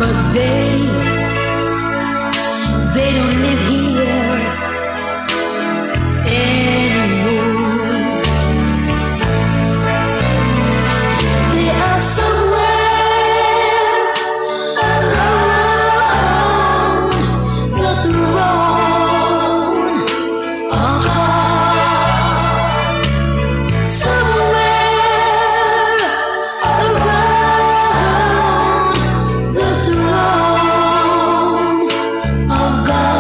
but they don't live here anymore. They are somewhere around the throne of God. Somewhere around the throne of God.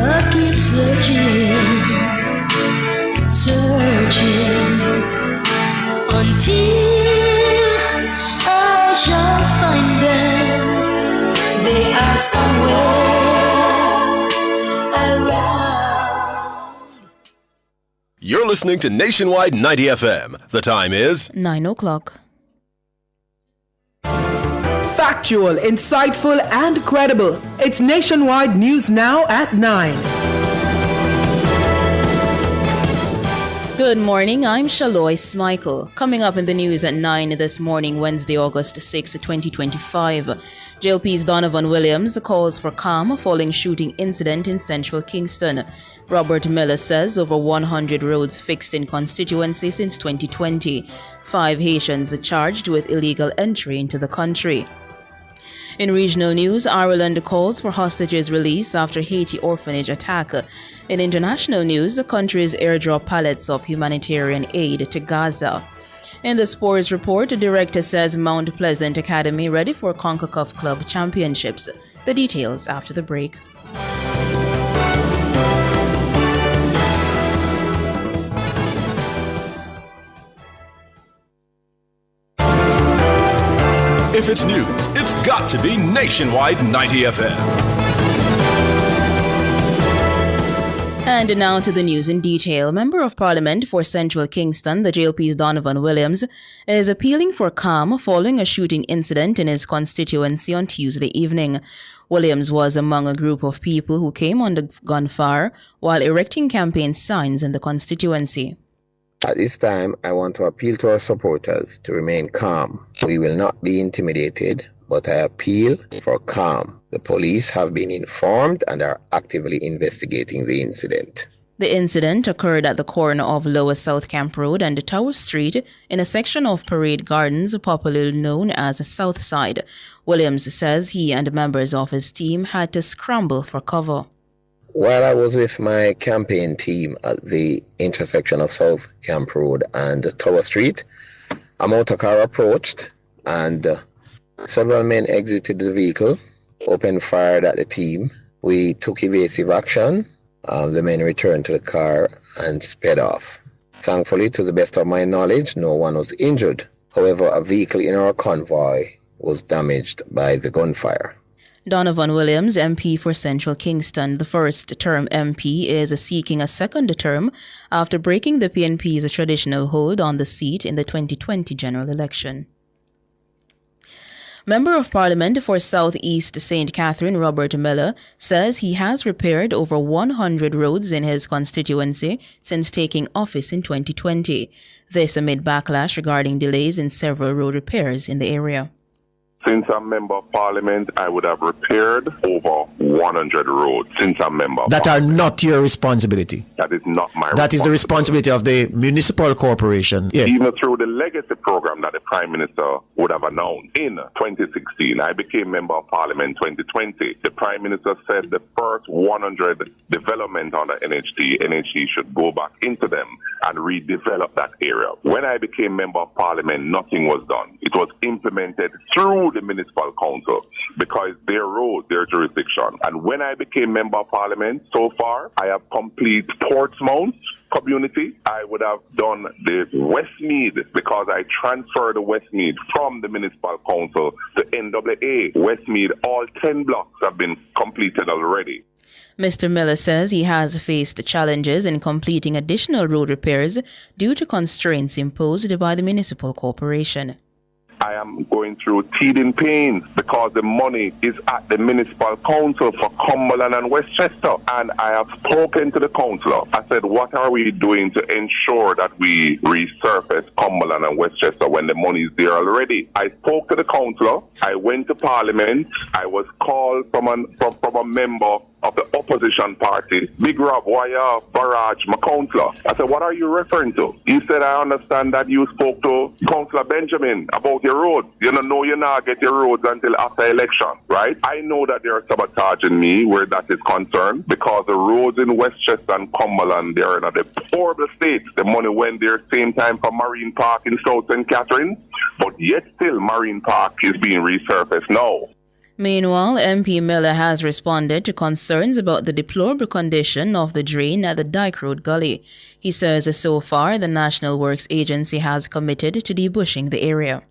I keep searching, searching until I shall find them. They are somewhere around. You're listening to Nationwide 90 FM. The time is 9 o'clock. Factual, insightful, and credible. It's Nationwide News Now at 9. Good morning, I'm Shalois Michael. Coming up in the news at 9 this morning, Wednesday, August 6, 2025. JLP's Donovan Williams calls for calm following shooting incident in central Kingston. Robert Miller says over 100 roads fixed in constituency since 2020. 5 Haitians charged with illegal entry into the country. In regional news, Ireland calls for hostages release after Haiti orphanage attack. In international news, the country's airdrop pallets of humanitarian aid to Gaza. In the sports report, the director says Mount Pleasant Academy ready for CONCACAF Club Championships. The details after the break. If it's news, it's got to be Nationwide 90 FM. And now to the news in detail. Member of Parliament for Central Kingston, the JLP's Donovan Williams, is appealing for calm following a shooting incident in his constituency on Tuesday evening. Williams was among a group of people who came under gunfire while erecting campaign signs in the constituency. At this time, I want to appeal to our supporters to remain calm. We will not be intimidated, but I appeal for calm. The police have been informed and are actively investigating the incident. The incident occurred at the corner of Lower South Camp Road and Tower Street in a section of Parade Gardens popularly known as South Side. Williams says he and members of his team had to scramble for cover. While I was with my campaign team at the intersection of South Camp Road and Tower Street, a motor car approached and several men exited the vehicle, opened fire at the team. We took evasive action. The men returned to the car and sped off. Thankfully, to the best of my knowledge, no one was injured. However, a vehicle in our convoy was damaged by the gunfire. Donovan Williams, MP for Central Kingston, the first-term MP, is seeking a second term after breaking the PNP's traditional hold on the seat in the 2020 general election. Member of Parliament for South East St. Catherine, Robert Miller, says he has repaired over 100 roads in his constituency since taking office in 2020. This amid backlash regarding delays in several road repairs in the area. Since I'm member of Parliament, I would have repaired over 100 roads since I'm member of That Parliament. are not your responsibility. That is not my That is the responsibility of the municipal corporation. Yes. Even through the legacy program that the Prime Minister would have announced in 2016, I became member of Parliament in 2020. The Prime Minister said the first 100 development under NHT should go back into them and redevelop that area. When I became member of Parliament, nothing was done. It was implemented through the municipal council because their road, their jurisdiction. And when I became member of Parliament, so far, I have complete Portsmouth community. I would have done the Westmead because I transferred the Westmead from the municipal council to NAA. Westmead, all 10 blocks have been completed already. Mr. Miller says he has faced challenges in completing additional road repairs due to constraints imposed by the municipal corporation. I am going through teething pains because the money is at the municipal council for Cumberland and Westchester. And I have spoken to the councillor. I said, what are we doing to ensure that we resurface Cumberland and Westchester when the money is there already? I spoke to the councillor. I went to Parliament. I was called from a member of the opposition party, Big Rob, why barrage my councillor? I said, what are you referring to? He said, I understand that you spoke to Councillor Benjamin about your roads. You don't know you not get your roads until after election, right? I know that they are sabotaging me where that is concerned because the roads in Westchester and Cumberland, they are in a deplorable state. The money went there same time for Marine Park in South St. Catherine, but yet still Marine Park is being resurfaced now. Meanwhile, MP Miller has responded to concerns about the deplorable condition of the drain at the Dyke Road Gully. He says so far the National Works Agency has committed to debushing the area.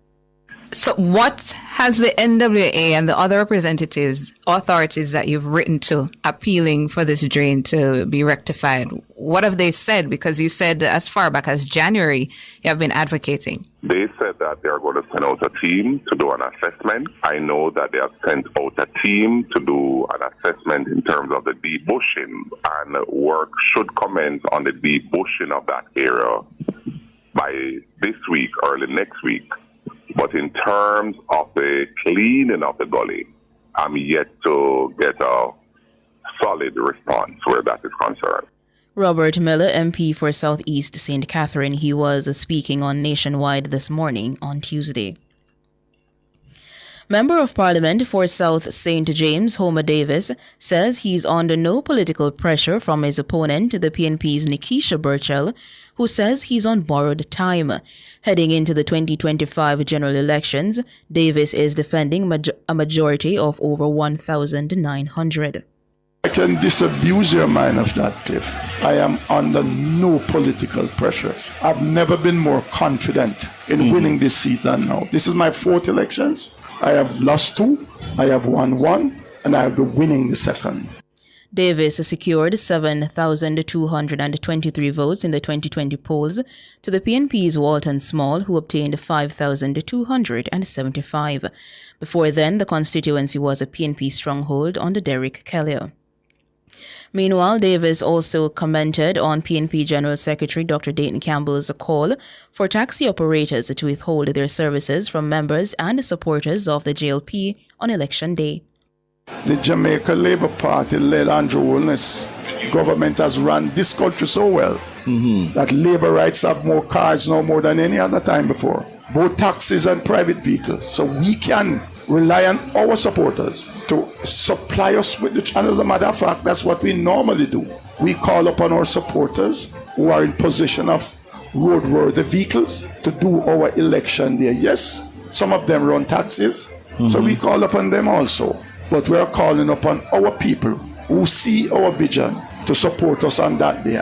So what has the NWA and the other authorities that you've written to appealing for this drain to be rectified? What have they said? Because you said as far back as January, you have been advocating. They said that they are going to send out a team to do an assessment. I know that they have sent out a team to do an assessment in terms of the debushing, and work should commence on the debushing of that area by this week, early next week. But in terms of the cleaning of the gully, I'm yet to get a solid response where that is concerned. Robert Miller, MP for Southeast St. Catherine, he was speaking on Nationwide this morning on Tuesday. Member of Parliament for South St. James, Homer Davis, says he's under no political pressure from his opponent, the PNP's Nikisha Burchell, who says he's on borrowed time. Heading into the 2025 general elections, Davis is defending a majority of over 1,900. I can disabuse your mind of that, Cliff. I am under no political pressure. I've never been more confident in winning this seat than now. This is my fourth elections. I have lost 2, I have won 1, and I have been winning the second. Davis secured 7,223 votes in the 2020 polls to the PNP's Walton Small, who obtained 5,275. Before then, the constituency was a PNP stronghold under Derek Kelly. Meanwhile, Davis also commented on PNP General Secretary Dr. Dayton Campbell's call for taxi operators to withhold their services from members and supporters of the JLP on Election Day. The Jamaica Labour Party led Andrew Holness government has run this country so well that labour rights have more cars now more than any other time before, both taxis and private vehicles. So we can rely on our supporters to supply us with the, and as a matter of fact, that's what we normally do. We call upon our supporters who are in possession of roadworthy vehicles to do our election there. Yes, some of them run taxis, so we call upon them also. But we are calling upon our people who see our vision to support us on that day.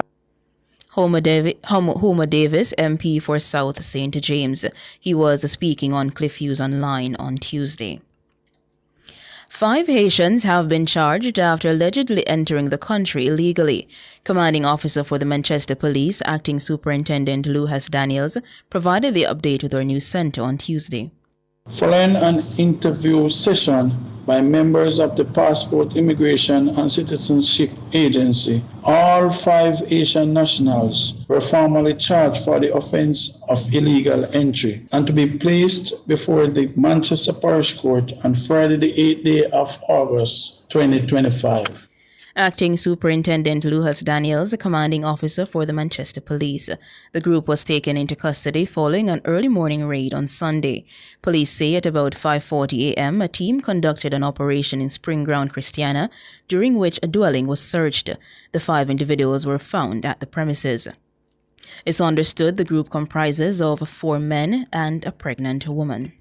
Homer Davis, MP for South St. James. He was speaking on Cliff Hughes Online on Tuesday. 5 Haitians have been charged after allegedly entering the country illegally. Commanding officer for the Manchester Police, Acting Superintendent Luhas Daniels, provided the update with our news center on Tuesday. Following an interview session by members of the Passport, Immigration and Citizenship Agency, all 5 Asian nationals were formally charged for the offence of illegal entry and to be placed before the Manchester Parish Court on Friday, the 8th day of August 2025. Acting Superintendent Luhas Daniels, a commanding officer for the Manchester Police. The group was taken into custody following an early morning raid on Sunday. Police say at about 5:40 a.m., a team conducted an operation in Spring Ground, Christiana, during which a dwelling was searched. The 5 individuals were found at the premises. It's understood the group comprises of 4 men and a pregnant woman.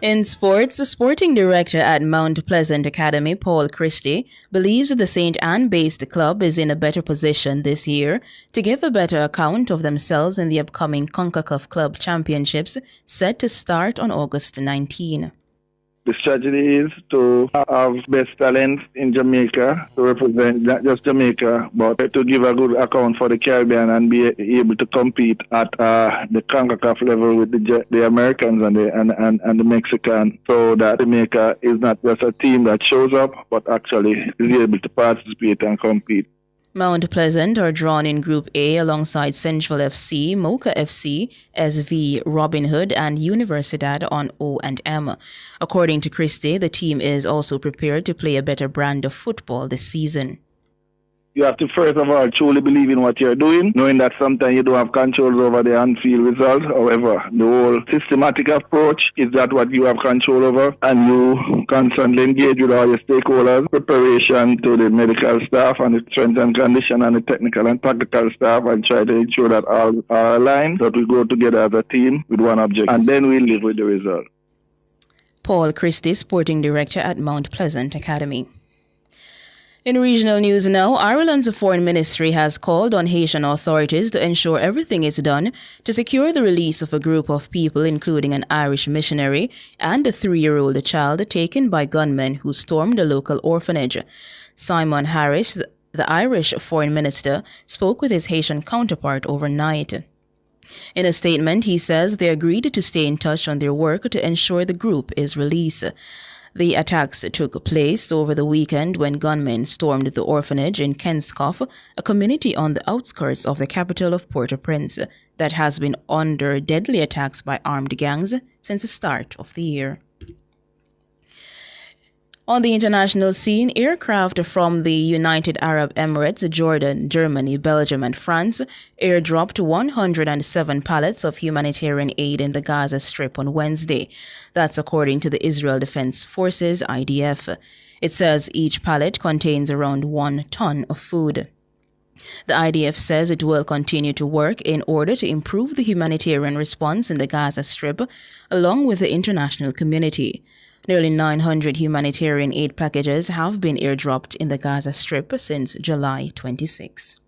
In sports, the sporting director at Mount Pleasant Academy, Paul Christie, believes the St. Anne-based club is in a better position this year to give a better account of themselves in the upcoming CONCACAF Club Championships set to start on August 19. The strategy is to have best talent in Jamaica, to represent not just Jamaica, but to give a good account for the Caribbean and be able to compete at the CONCACAF level with the Americans and the Mexicans, so that Jamaica is not just a team that shows up, but actually is able to participate and compete. Mount Pleasant are drawn in Group A alongside Central FC, Mocha FC, SV, Robin Hood, and Universidad on O&M. According to Christie, the team is also prepared to play a better brand of football this season. You have to first of all truly believe in what you're doing, knowing that sometimes you don't have control over the on-field results. However, the whole systematic approach is that what you have control over, and you constantly engage with all your stakeholders, preparation to the medical staff and the strength and condition and the technical and tactical staff, and try to ensure that all are aligned, that we go together as a team with one object, and then we live with the result. Paul Christie, Sporting Director at Mount Pleasant Academy. In regional news now, Ireland's Foreign Ministry has called on Haitian authorities to ensure everything is done to secure the release of a group of people, including an Irish missionary and a 3-year-old child taken by gunmen who stormed a local orphanage. Simon Harris, the Irish Foreign Minister, spoke with his Haitian counterpart overnight. In a statement, he says they agreed to stay in touch on their work to ensure the group is released. The attacks took place over the weekend when gunmen stormed the orphanage in Kenscoff, a community on the outskirts of the capital of Port-au-Prince that has been under deadly attacks by armed gangs since the start of the year. On the international scene, aircraft from the United Arab Emirates, Jordan, Germany, Belgium, and France airdropped 107 pallets of humanitarian aid in the Gaza Strip on Wednesday. That's according to the Israel Defense Forces, IDF. It says each pallet contains around 1 ton of food. The IDF says it will continue to work in order to improve the humanitarian response in the Gaza Strip, along with the international community. Nearly 900 humanitarian aid packages have been airdropped in the Gaza Strip since July 26.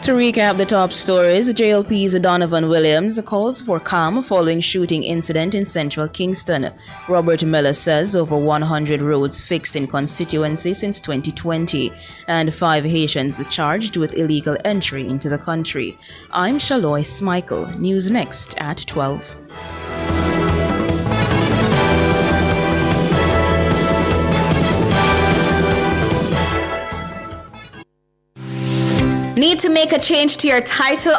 To recap the top stories, JLP's Donovan Williams calls for calm following shooting incident in central Kingston. Robert Miller says over 100 roads fixed in constituency since 2020, and 5 Haitians charged with illegal entry into the country. I'm Shaloy Smikle. News next at 12. Need to make a change to your title